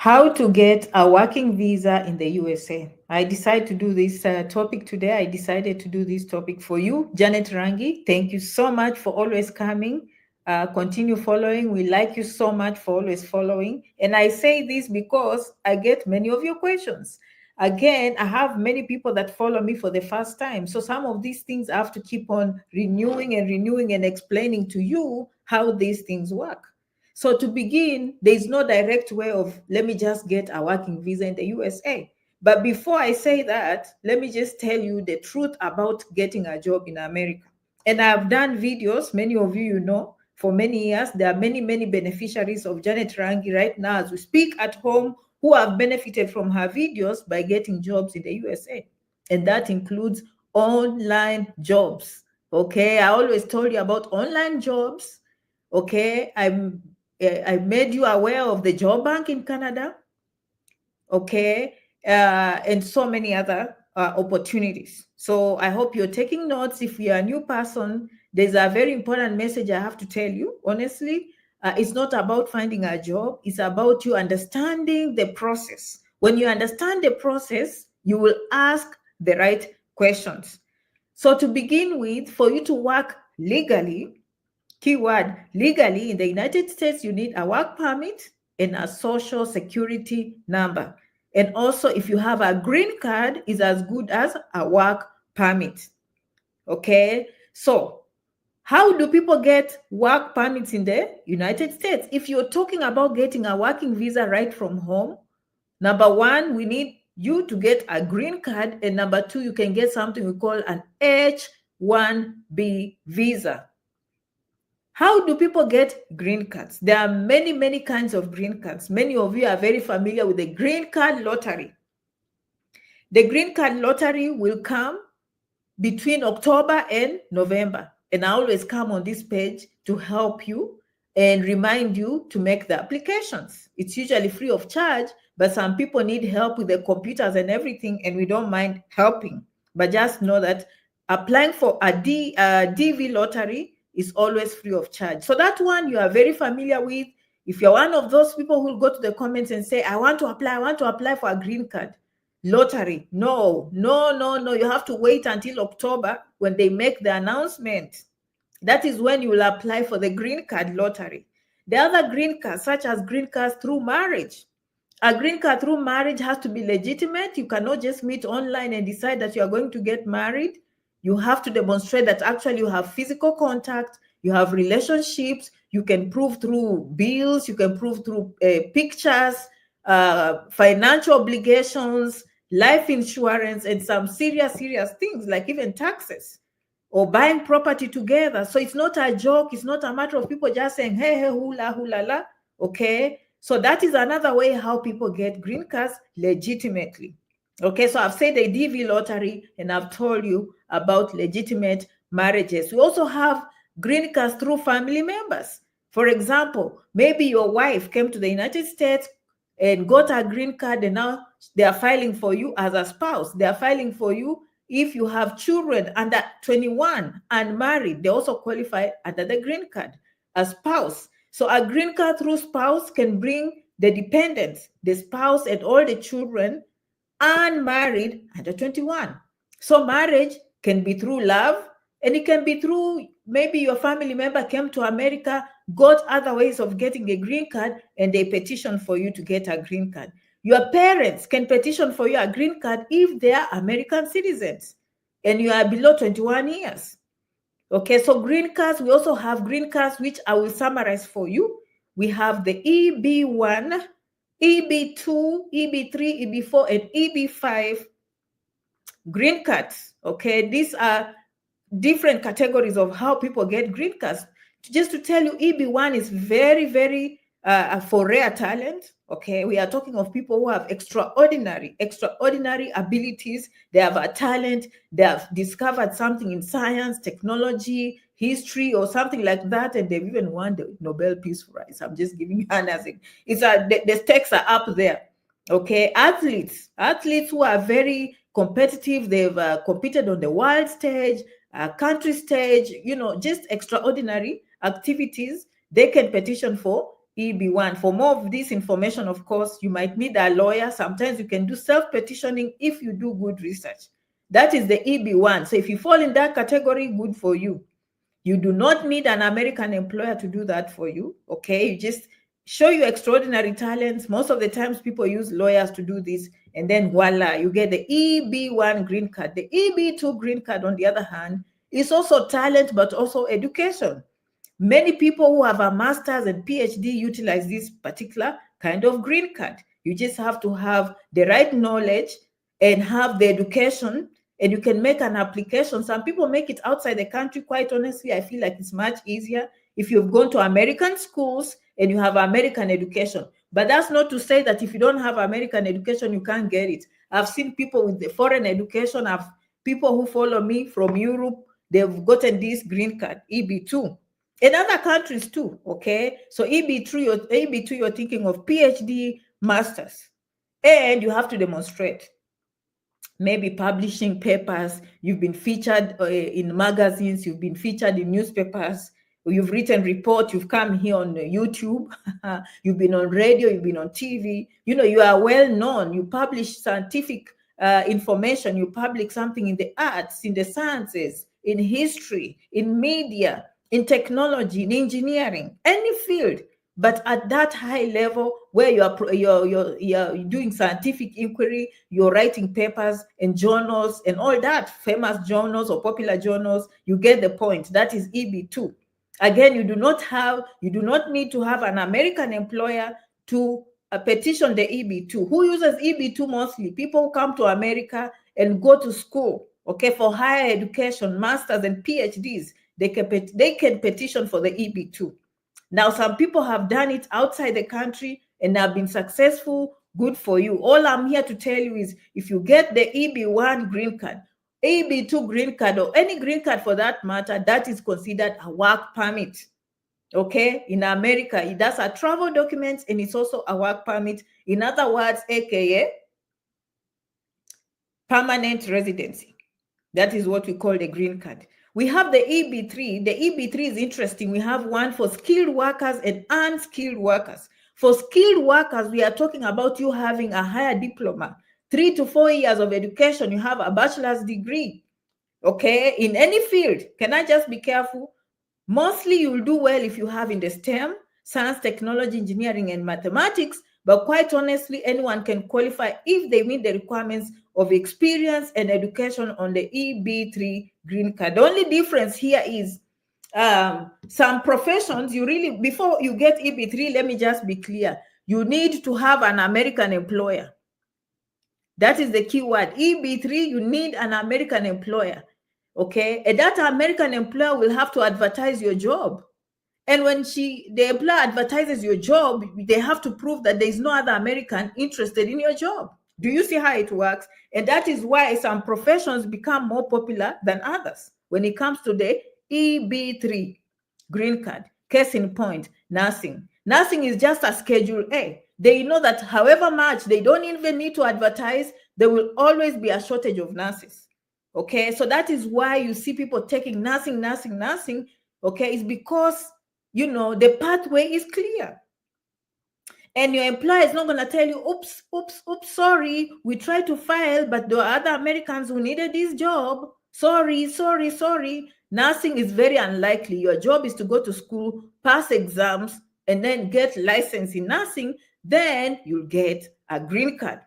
How to get a working visa in the USA. I decided to do this topic today. I decided to do this topic for you, Janet Rangi. Thank you so much for always coming. Continue following. We like you so much for always following. And I say this because I get many of your questions. Again, I have many people that follow me for the first time. So some of these things I have to keep on renewing and explaining to you how these things work. So to begin, there is no direct way of, let me just get a working visa in the USA. But before I say that, let me just tell you the truth about getting a job in America. And I've done videos, many of you know, for many years. There are many, many beneficiaries of Janet Rangi right now as we speak at home who have benefited from her videos by getting jobs in the USA. And that includes online jobs. Okay, I always told you about online jobs. Okay, I made you aware of the job bank in Canada, okay, and so many other opportunities. So I hope you're taking notes. If you're a new person, there's a very important message I have to tell you. Honestly, it's not about finding a job. It's about you understanding the process. When you understand the process, you will ask the right questions. So to begin with, for you to work legally, keyword legally in the United States, you need a work permit and a social security number. And also, if you have a green card, is as good as a work permit. Okay, so how do people get work permits in the United States? If you're talking about getting a working visa right from home, number one, we need you to get a green card, and number two, you can get something we call an H-1B visa. How do people get green cards? There are many, many kinds of green cards. Many of you are very familiar with the green card lottery. The green card lottery will come between October and November. And I always come on this page to help you and remind you to make the applications. It's usually free of charge, but some people need help with the computers and everything, and we don't mind helping. But just know that applying for a DV lottery is always free of charge. So that one you are very familiar with. If you're one of those people who will go to the comments and say, I want to apply for a green card lottery. No. You have to wait until October when they make the announcement. That is when you will apply for the green card lottery. The other green cards, such as green cards through marriage. A green card through marriage has to be legitimate. You cannot just meet online and decide that you are going to get married. You have to demonstrate that actually you have physical contact, you have relationships, you can prove through bills, you can prove through pictures, financial obligations, life insurance, and some serious things like even taxes or buying property together. So it's not a joke. It's not a matter of people just saying, hey, hula, la. Okay. So that is another way how people get green cards legitimately. Okay, so I've said the DV lottery and I've told you about legitimate marriages. We also have green cards through family members. For example, maybe your wife came to the United States and got a green card, and now they are filing for you as a spouse. They are filing for you if you have children under 21 and married. They also qualify under the green card as spouse. So a green card through spouse can bring the dependents, the spouse and all the children unmarried under 21. So marriage can be through love, and it can be through maybe your family member came to America, got other ways of getting a green card, and they petition for you to get a green card. Your parents can petition for you a green card if they are American citizens and you are below 21 years. Okay, so green cards, we also have green cards, which I will summarize for you. We have the EB1, EB2, EB3, EB4, and EB5 green cards. Okay, these are different categories of how people get green cards. Just to tell you, EB1 is very for rare talent. Okay, we are talking of people who have extraordinary abilities. They have a talent. They have discovered something in science, technology, history, or something like that, and they've even won the Nobel Peace Prize. I'm just giving you an example. The stakes are up there. Okay, athletes who are very competitive. They've competed on the world stage, country stage. Just extraordinary activities. They can petition for EB1. For more of this information, of course, you might need a lawyer. Sometimes you can do self-petitioning if you do good research. That is the EB1. So if you fall in that category, good for you. You do not need an American employer to do that for you, okay? You just show your extraordinary talents. Most of the times people use lawyers to do this, and then voila, you get the EB1 green card. The EB2 green card, on the other hand, is also talent, but also education. Many people who have a master's and PhD utilize this particular kind of green card. You just have to have the right knowledge and have the education, and you can make an application. Some people make it outside the country. Quite honestly, I feel like it's much easier if you've gone to American schools and you have American education. But that's not to say that if you don't have American education, you can't get it. I've seen people with the foreign education. I've people who follow me from Europe, they've gotten this green card, EB2. In other countries too, okay? So EB3 or EB2, you're thinking of PhD, masters, and you have to demonstrate. Maybe publishing papers, you've been featured in magazines, you've been featured in newspapers, you've written reports, you've come here on YouTube, you've been on radio, you've been on TV, you know, you are well known, you publish scientific information, you publish something in the arts, in the sciences, in history, in media, in technology, in engineering, any field. But at that high level where you're doing scientific inquiry, you're writing papers and journals and all that, famous journals or popular journals, you get the point. That is EB2. Again, you do not need to have an American employer to petition the EB2. Who uses EB2 mostly? People who come to America and go to school, okay, for higher education, masters and PhDs. They can petition for the EB2. Now, some people have done it outside the country and have been successful. Good for you. All I'm here to tell you is if you get the EB1 green card, EB2 green card, or any green card for that matter, that is considered a work permit. Okay, in America, that's a travel document and it's also a work permit. In other words, AKA permanent residency. That is what we call the green card. We have the EB3. The EB3 is interesting. We have one for skilled workers and unskilled workers. For skilled workers, we are talking about you having a higher diploma, 3 to 4 years of education. You have a bachelor's degree, okay, in any field. Can I just be careful? Mostly you'll do well if you have in the STEM, science, technology, engineering, and mathematics. But quite honestly, anyone can qualify if they meet the requirements of experience and education on the EB3 green card. The only difference here is some professions, you really, before you get EB3, let me just be clear, you need to have an American employer. That is the key word. EB3, you need an American employer, okay? And that American employer will have to advertise your job. And when the employer advertises your job, they have to prove that there is no other American interested in your job. Do you see how it works? And that is why some professions become more popular than others when it comes to the EB3 green card. Case in point, nursing. Nursing is just a Schedule A. They know that however much they don't even need to advertise, there will always be a shortage of nurses. Okay, so that is why you see people taking nursing. Okay, it's because, you know, the pathway is clear. And your employer is not going to tell you, oops, sorry, we tried to file, but there are other Americans who needed this job. Sorry. Nursing is very unlikely. Your job is to go to school, pass exams, and then get licensed in nursing. Then you'll get a green card.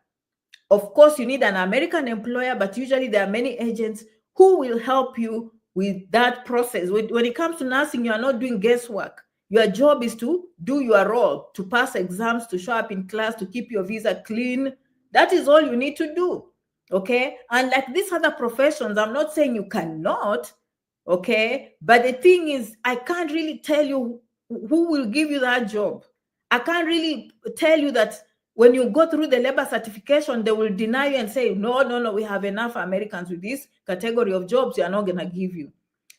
Of course, you need an American employer, but usually there are many agents who will help you with that process. When it comes to nursing, you are not doing guesswork. Your job is to do your role, to pass exams, to show up in class, to keep your visa clean. That is all you need to do, okay? And like these other professions, I'm not saying you cannot, okay? But the thing is, I can't really tell you who will give you that job. I can't really tell you that when you go through the labor certification, they will deny you and say, no, we have enough Americans with this category of jobs, we are not going to give you.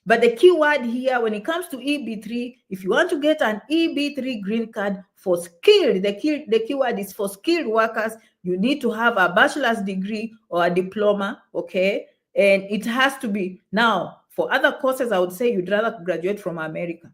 But the key word here, when it comes to EB3, if you want to get an EB3 green card for skilled, the key word is for skilled workers, you need to have a bachelor's degree or a diploma, okay? And it has to be, now, for other courses, I would say you'd rather graduate from America.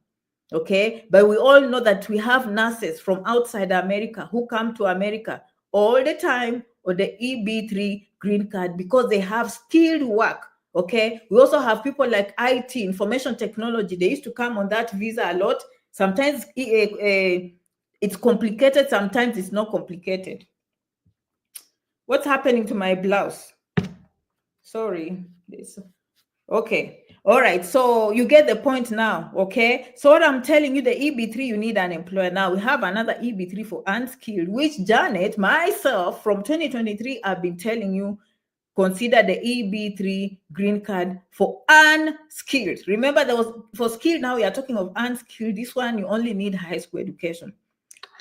Okay, but we all know that we have nurses from outside America who come to America all the time on the EB3 green card because they have skilled work. Okay, we also have people like IT, information technology. They used to come on that visa a lot. Sometimes it's complicated, sometimes it's not complicated. What's happening to my blouse? Sorry. Okay. All right. So you get the point now. Okay. So what I'm telling you, the EB3, you need an employer. Now we have another EB3 for unskilled, which Janet, myself, from 2023, I've been telling you, consider the EB3 green card for unskilled. Remember, there was for skilled. Now we are talking of unskilled. This one, you only need high school education.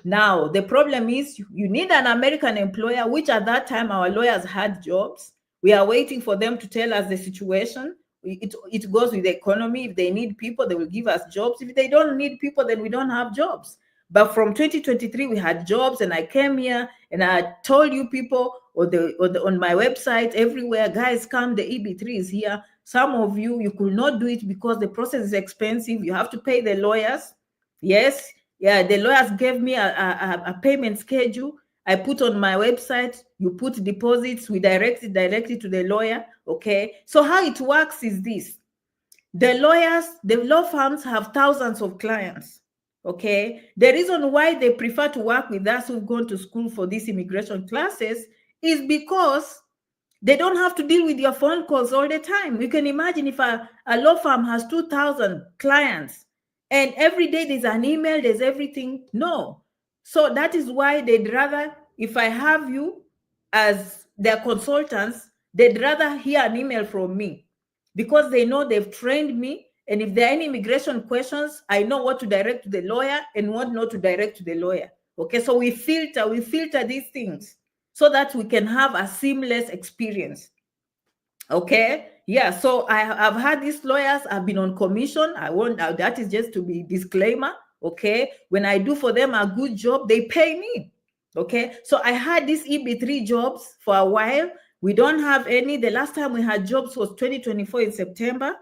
Now, the problem is you need an American employer, which at that time our lawyers had jobs. We are waiting for them to tell us the situation. It goes with the economy. If they need people, they will give us jobs. If they don't need people, then we don't have jobs. But from 2023, we had jobs, and I came here and I told you people on my website, everywhere, guys, come, the EB3 is here. Some of you could not do it because the process is expensive. You have to pay the lawyers. Yes. Yeah, the lawyers gave me a payment schedule. I put on my website. You put deposits. We direct it directly to the lawyer. Okay. So how it works is this. The law firms have thousands of clients. Okay. The reason why they prefer to work with us who've gone to school for these immigration classes is because they don't have to deal with your phone calls all the time. You can imagine if a law firm has 2,000 clients, and every day there's an email, there's everything. No. So that is why they'd rather, if I have you as their consultants, they'd rather hear an email from me because they know they've trained me. And if there are any immigration questions, I know what to direct to the lawyer and what not to direct to the lawyer. Okay, so we filter these things so that we can have a seamless experience. Okay. Yeah. So I've had these lawyers. I've been on commission. That is just to be disclaimer. Okay. When I do for them a good job, they pay me. Okay. So I had these EB3 jobs for a while. We don't have any. The last time we had jobs was 2024 in September.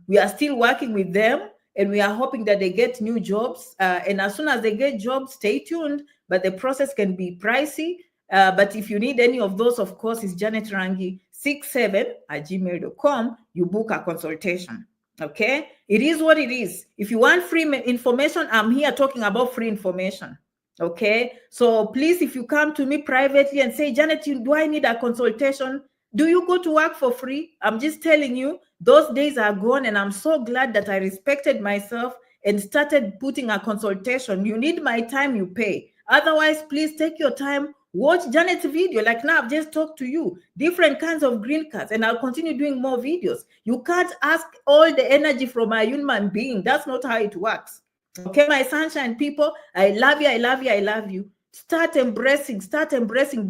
We are still working with them and we are hoping that they get new jobs. And as soon as they get jobs, stay tuned. But the process can be pricey. But if you need any of those, of course, it's janetrangi67@gmail.com. You book a consultation. Okay. It is what it is. If you want free information, I'm here talking about free information. Okay. So please, if you come to me privately and say, Janet, do I need a consultation? Do you go to work for free? I'm just telling you, those days are gone. And I'm so glad that I respected myself and started putting a consultation. You need my time, you pay. Otherwise, please take your time. Watch Janet's video. Like now, I've just talked to you. Different kinds of green cards. And I'll continue doing more videos. You can't ask all the energy from a human being. That's not how it works. Okay, my sunshine people, I love you, I love you, I love you. Start embracing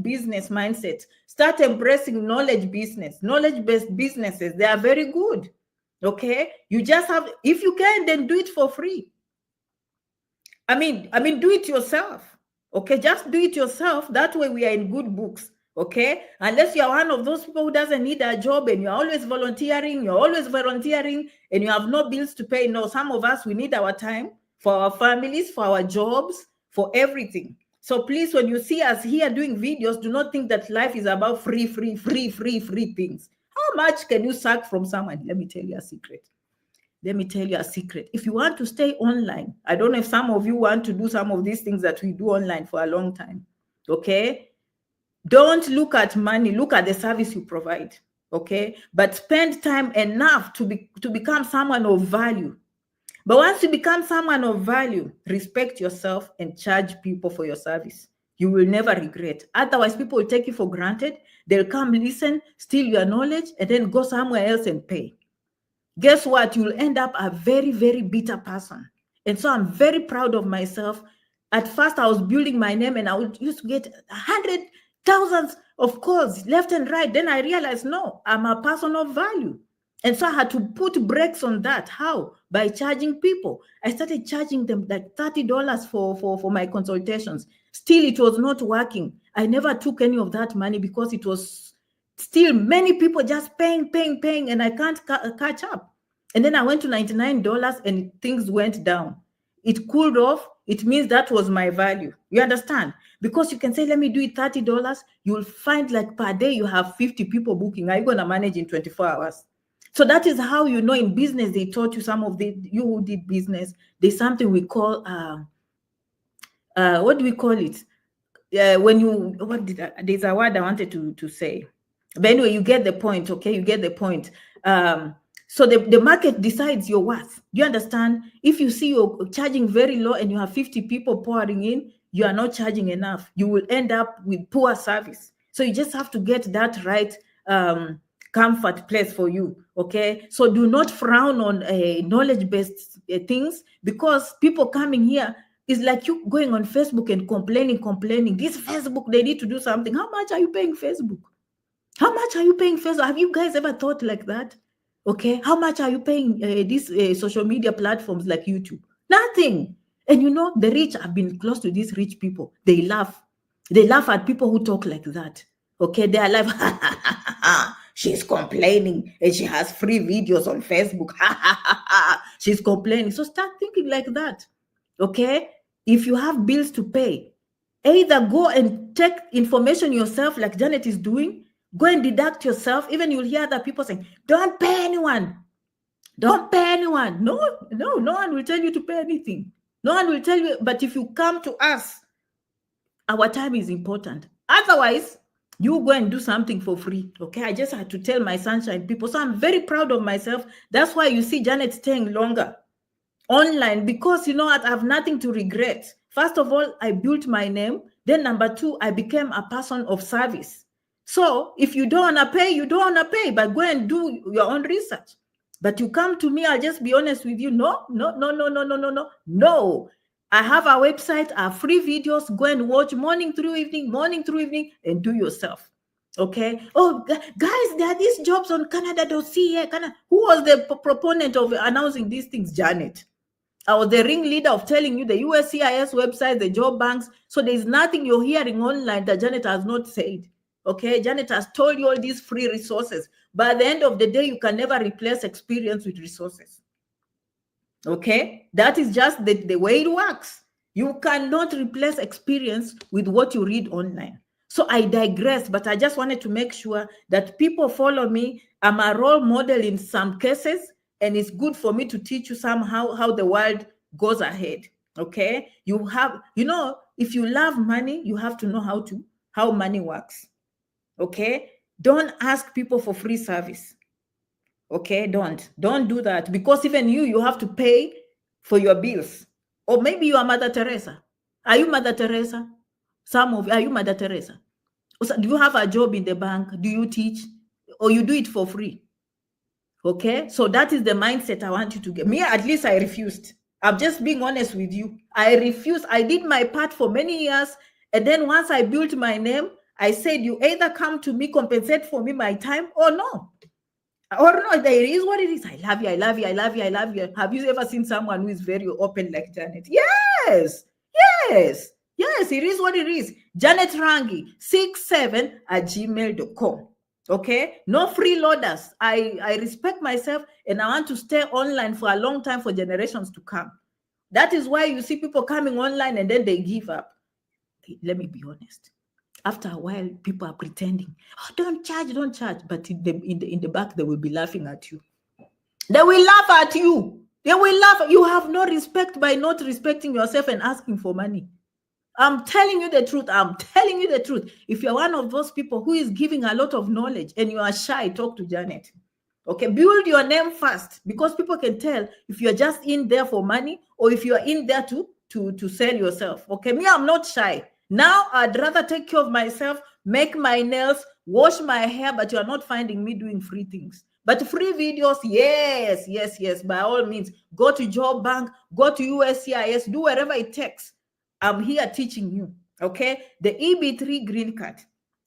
business mindset. Start embracing knowledge-based businesses. They are very good. Okay, you just have, if you can, then do it for free. I mean, do it yourself. Okay, just do it yourself. That way we are in good books. Okay, unless you are one of those people who doesn't need a job and you're always volunteering, and you have no bills to pay. No, some of us, we need our time for our families, for our jobs, for everything. So please, when you see us here doing videos, do not think that life is about free things. How much can you suck from someone? Let me tell you a secret. If you want to stay online, I don't know if some of you want to do some of these things that we do online for a long time. Okay. Don't look at money, look at the service you provide. Okay. But spend time enough to become someone of value. But once you become someone of value, respect yourself and charge people for your service. You will never regret. Otherwise, people will take you for granted. They'll come listen, steal your knowledge, and then go somewhere else and pay. Guess what? You'll end up a very, very bitter person. And so I'm very proud of myself. At first, I was building my name and I used to get 100,000 of calls left and right. Then I realized, no, I'm a person of value. And so I had to put brakes on that. How? By charging people. I started charging them like $30 for my consultations. Still, it was not working. I never took any of that money because it was still many people just paying, and I can't catch up. And then I went to $99 and things went down. It cooled off. It means that was my value. You understand? Because you can say, let me do it $30. You'll find like per day you have 50 people booking. Are you going to manage in 24 hours? So that is how you know in business, they taught you, some of you who did business, there's something we call, what do we call it? When you, there's a word I wanted to say. But anyway, you get the point, okay? You get the point. So the market decides your worth. Do you understand? If you see you're charging very low and you have 50 people pouring in, you are not charging enough. You will end up with poor service. So you just have to get that right comfort place for you, okay? So do not frown on knowledge-based things, because people coming here is like you going on Facebook and complaining. This Facebook, they need to do something. How much are you paying Facebook? How much are you paying Facebook? Have you guys ever thought like that? Okay, how much are you paying these social media platforms like YouTube? Nothing. And you know, the rich, have been close to these rich people. They laugh. They laugh at people who talk like that. Okay, they are like, she's complaining and she has free videos on Facebook. She's complaining. So start thinking like that. Okay, if you have bills to pay, either go and take information yourself, like Janet is doing. Go and deduct yourself. Even you'll hear other people saying, don't pay anyone. Don't pay anyone. No one will tell you to pay anything. No one will tell you. But if you come to us, our time is important. Otherwise, you go and do something for free. Okay, I just had to tell my sunshine people. So I'm very proud of myself. That's why you see Janet staying longer online, because you know what, I have nothing to regret. First of all, I built my name. Then number two, I became a person of service. So if you don't want to pay, you don't want to pay, but go and do your own research. But you come to me, I'll just be honest with you. No. I have a website, I have free videos. Go and watch morning through evening, and do yourself. Okay. Oh, guys, there are these jobs on Canada.ca. Who was the proponent of announcing these things? Janet. I was the ringleader of telling you the USCIS website, the job banks. So there's nothing you're hearing online that Janet has not said. Okay, Janet has told you all these free resources. But at the end of the day, you can never replace experience with resources. Okay, that is just the way it works. You cannot replace experience with what you read online. So I digress, but I just wanted to make sure that people follow me. I'm a role model in some cases, and it's good for me to teach you somehow how the world goes ahead. Okay, you have, you know, if you love money, you have to know how money works. Okay, don't ask people for free service. Okay, don't do that, because even you have to pay for your bills. Or maybe you are Mother Teresa. Are you Mother Teresa? Some of you, are you Mother Teresa? Do you have a job in the bank? Do you teach? Or you do it for free? Okay, so that is the mindset I want you to get. Me, at least I refused. I'm just being honest with you. I refused. I did my part for many years. And then once I built my name, I said, you either come to me, compensate for me my time, or no. Or no, there is what it is. I love you. Have you ever seen someone who is very open like Janet? Yes. It is what it is. Janet Rangi, 67@gmail.com. Okay, no freeloaders. I respect myself, and I want to stay online for a long time, for generations to come. That is why you see people coming online and then they give up. Let me be honest. After a while, people are pretending, oh, don't charge. But in the back, they will be laughing at you. They will laugh at you. They will laugh. You have no respect by not respecting yourself and asking for money. I'm telling you the truth. If you're one of those people who is giving a lot of knowledge and you are shy, talk to Janet. Okay, build your name first, because people can tell if you're just in there for money or if you're in there to sell yourself. Okay, me, I'm not shy. Now, I'd rather take care of myself, make my nails, wash my hair, but you're not finding me doing free things. But free videos, yes, by all means. Go to Job Bank, go to USCIS, do whatever it takes. I'm here teaching you, okay? The EB3 green card,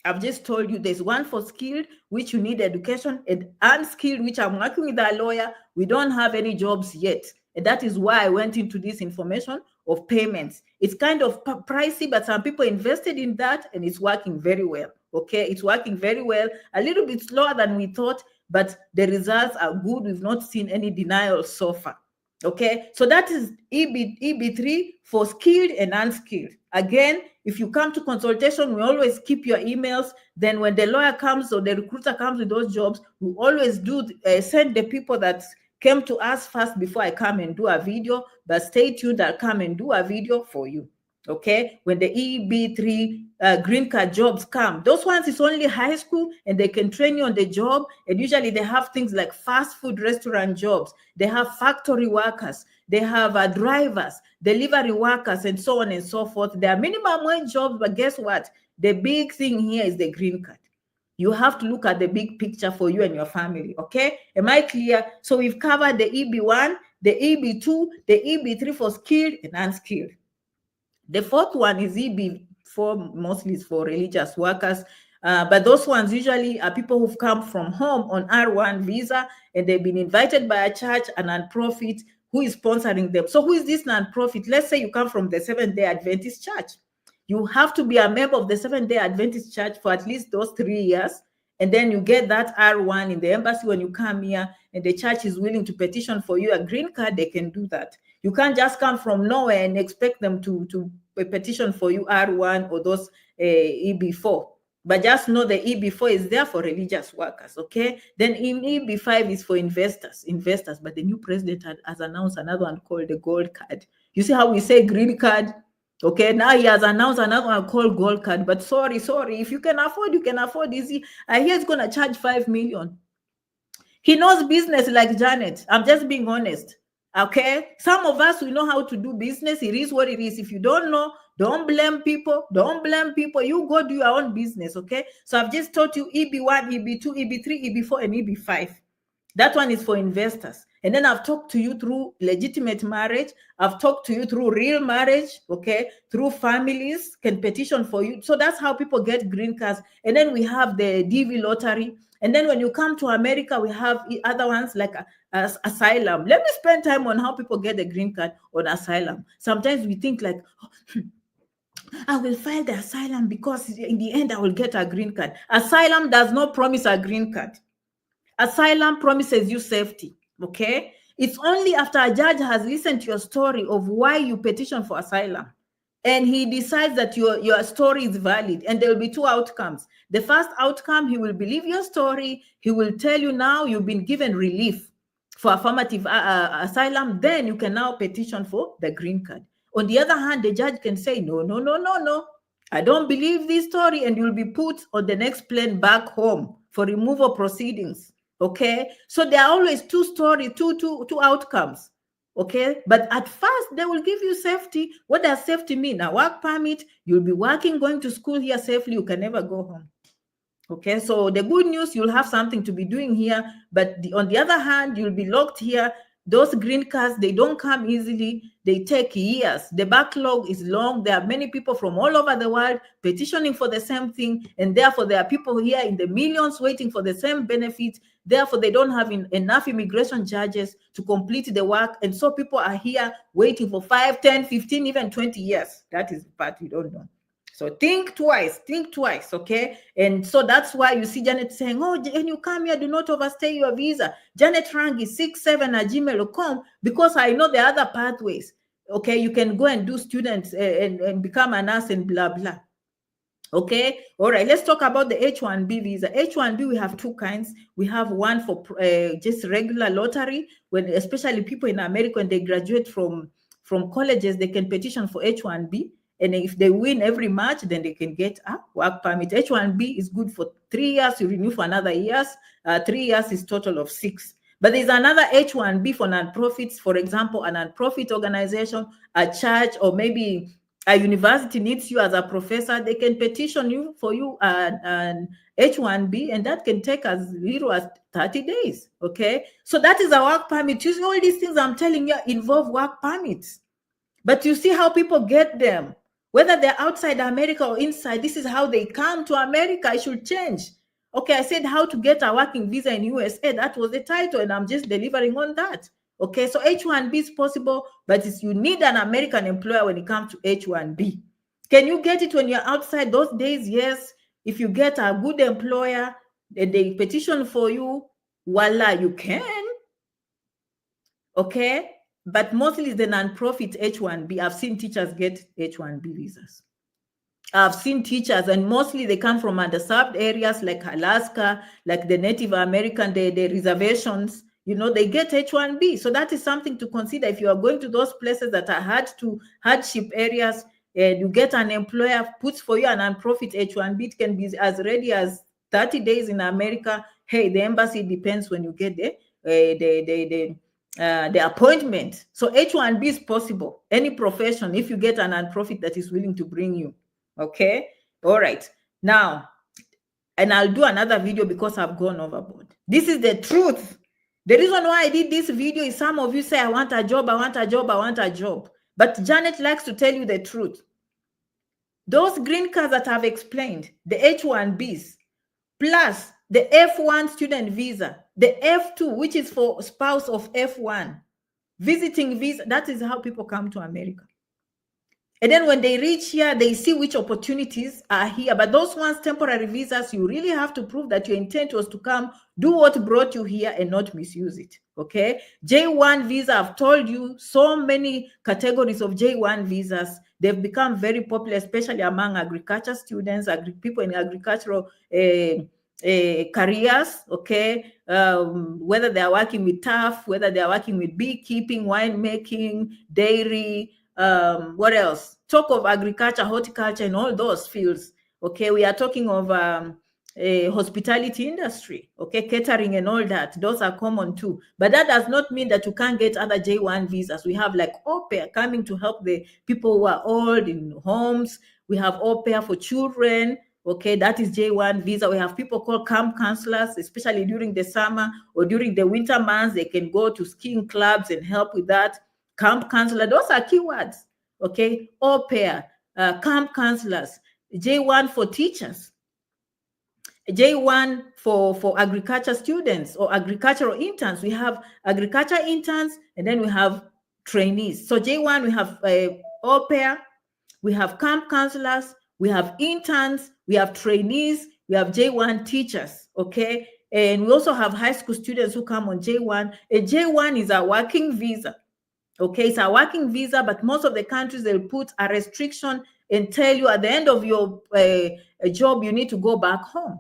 I've just told you there's one for skilled, which you need education, and unskilled, which I'm working with a lawyer. We don't have any jobs yet. And that is why I went into this information of payments. It's kind of pricey, but some people invested in that and it's working very well. Okay, it's working very well, a little bit slower than we thought, but the results are good. We've not seen any denial so far. Okay, so that is EB3 for skilled and unskilled. Again, if you come to consultation, we always keep your emails. Then when the lawyer comes or the recruiter comes with those jobs, we always do send the people that came to us first before I come and do a video. But stay tuned, I'll come and do a video for you. Okay, when the EB3 green card jobs come, those ones is only high school and they can train you on the job. And usually they have things like fast food restaurant jobs, they have factory workers, they have drivers, delivery workers, and so on and so forth. There are minimum wage jobs, but guess what? The big thing here is the green card. You have to look at the big picture for you and your family. Okay, am I clear? So we've covered the EB1, the EB2, the EB3 for skilled and unskilled. The fourth one is EB4, mostly is for religious workers. But those ones usually are people who've come from home on R1 visa and they've been invited by a church, a non-profit who is sponsoring them. So who is this non-profit? Let's say you come from the Seventh-day Adventist Church. You have to be a member of the Seventh-day Adventist Church for at least those 3 years. And then you get that R1 in the embassy when you come here, and the church is willing to petition for you a green card, they can do that. You can't just come from nowhere and expect them to petition for you R1 or those EB4. But just know the EB4 is there for religious workers, okay? Then in EB5 is for investors. But the new president has announced another one called the gold card. You see how we say green card? Okay, now he has announced another one called gold card. But sorry, if you can afford, you can afford. Easy. I hear it's going to charge 5 million. He knows business like Janet. I'm just being honest. Okay, some of us, we know how to do business. It is what it is. If you don't know, don't blame people. You go do your own business. Okay, so I've just taught you EB1, EB2, EB3, EB4, and EB5. That one is for investors. And then I've talked to you through legitimate marriage. I've talked to you through real marriage, okay? Through families can petition for you. So that's how people get green cards. And then we have the DV lottery. And then when you come to America, we have other ones like asylum. Let me spend time on how people get the green card on asylum. Sometimes we think like, oh, I will file the asylum because in the end I will get a green card. Asylum does not promise a green card. Asylum promises you safety, okay? It's only after a judge has listened to your story of why you petition for asylum and he decides that your story is valid, and there will be 2 outcomes. The first outcome, he will believe your story. He will tell you now you've been given relief for affirmative asylum. Then you can now petition for the green card. On the other hand, the judge can say, no. I don't believe this story, and you'll be put on the next plane back home for removal proceedings. Okay, so there are always 2 stories, two outcomes. Okay, but at first they will give you safety. What does safety mean? A work permit, you'll be working, going to school here safely, you can never go home. Okay, so the good news, you'll have something to be doing here, but on the other hand, you'll be locked here. Those green cards, they don't come easily. They take years. The backlog is long. There are many people from all over the world petitioning for the same thing. And therefore, there are people here in the millions waiting for the same benefits. Therefore, they don't have enough immigration judges to complete the work. And so people are here waiting for 5, 10, 15, even 20 years. That is the part you don't know. So think twice, okay? And so that's why you see Janet saying, oh, when you come here, do not overstay your visa. Janet Rangi, 67@gmail.com, because I know the other pathways. Okay, you can go and do students and become a nurse and blah, blah. Okay, all right, let's talk about the H-1B visa. H-1B, we have 2 kinds. We have one for just regular lottery, when especially people in America, when they graduate from colleges, they can petition for H-1B. And if they win every March, then they can get a work permit. H-1B is good for 3 years. You renew for another years. 3 years is total of 6. But there's another H-1B for nonprofits. For example, a nonprofit organization, a church, or maybe a university needs you as a professor. They can petition you for you an H-1B, and that can take as little as 30 days. Okay, so that is a work permit. Usually, all these things I'm telling you involve work permits. But you see how people get them. Whether they're outside America or inside, this is how they come to America. I should change. Okay, I said how to get a working visa in USA. That was the title, and I'm just delivering on that. Okay, so H-1B is possible, but you need an American employer when it comes to H-1B. Can you get it when you're outside? Those days, yes. If you get a good employer, and they petition for you, voila, you can. Okay. But mostly the non-profit H-1B. I've seen teachers get H-1B visas. I've seen teachers, and mostly they come from underserved areas like Alaska, like the Native American, the reservations, they get H-1B. So that is something to consider. If you are going to those places that are hardship areas, and you get an employer puts for you a non-profit H-1B, it can be as ready as 30 days in America. Hey, the embassy depends when you get the appointment. So H-1B is possible. Any profession, if you get a non-profit that is willing to bring you. Okay. All right. Now, and I'll do another video because I've gone overboard. This is the truth. The reason why I did this video is some of you say, I want a job, I want a job, I want a job. But Janet likes to tell you the truth. Those green cards that I've explained, the H-1Bs, plus the F1 student visa, the F2, which is for spouse of F1, visiting visa, that is how people come to America. And then when they reach here, they see which opportunities are here. But those ones, temporary visas, you really have to prove that your intent was to come, do what brought you here and not misuse it. Okay. J1 visa, I've told you so many categories of J1 visas. They've become very popular, especially among agriculture students, people in agricultural careers, okay, whether they are working with turf, whether they are working with beekeeping, winemaking, dairy, what else? Talk of agriculture, horticulture, and all those fields. Okay, we are talking of a hospitality industry, okay, catering and all that. Those are common too. But that does not mean that you can't get other J1 visas. We have like au pair coming to help the people who are old in homes. We have au pair for children. Okay, that is J1 visa. We have people called camp counselors, especially during the summer or during the winter months. They can go to skiing clubs and help with that. Camp counselor, those are keywords. Okay, au pair, camp counselors, J1 for teachers, J1 for agriculture students or agricultural interns. We have agriculture interns and then we have trainees. So J1, we have au pair, we have camp counselors, we have interns, we have trainees, we have J1 teachers, okay? And we also have high school students who come on J1. A J1 is a working visa. Okay, it's a working visa, but most of the countries, they'll put a restriction and tell you at the end of your job, you need to go back home.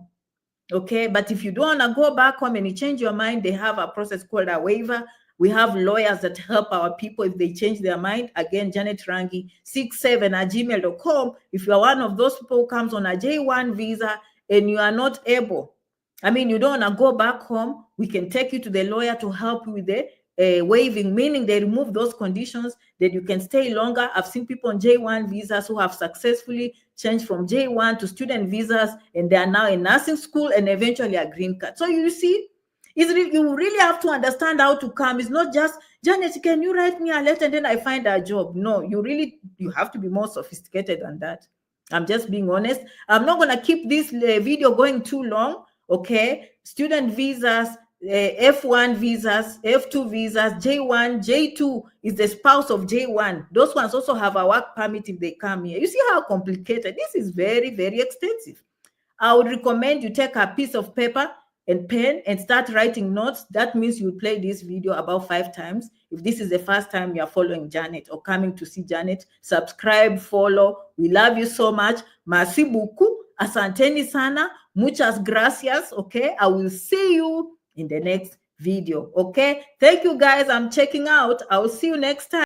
Okay, but if you don't want to go back home and you change your mind, they have a process called a waiver. We have lawyers that help our people if they change their mind. Again, Janet Rangi, 67@gmail.com. If you're one of those people who comes on a J1 visa and you are not able, you don't want to go back home, we can take you to the lawyer to help you with the waiving, meaning they remove those conditions that you can stay longer. I've seen people on J1 visas who have successfully changed from J1 to student visas, and they are now in nursing school and eventually a green card. So you see, you really have to understand how to come. It's not just, Janet, can you write me a letter and then I find a job? No, you have to be more sophisticated than that. I'm just being honest. I'm not going to keep this video going too long. Okay, student visas, F1 visas, F2 visas, J1, J2 is the spouse of J1. Those ones also have a work permit if they come here. You see how complicated this is. Very, very extensive. I would recommend you take a piece of paper and pen and start writing notes. That means you play this video about 5 times. If this is the first time you're following Janet or coming to see Janet, subscribe, follow. We love you so much. Merci beaucoup. Asanteni sana. Muchas gracias. Okay, I will see you in the next video. Okay, thank you guys. I'm checking out. I will see you next time.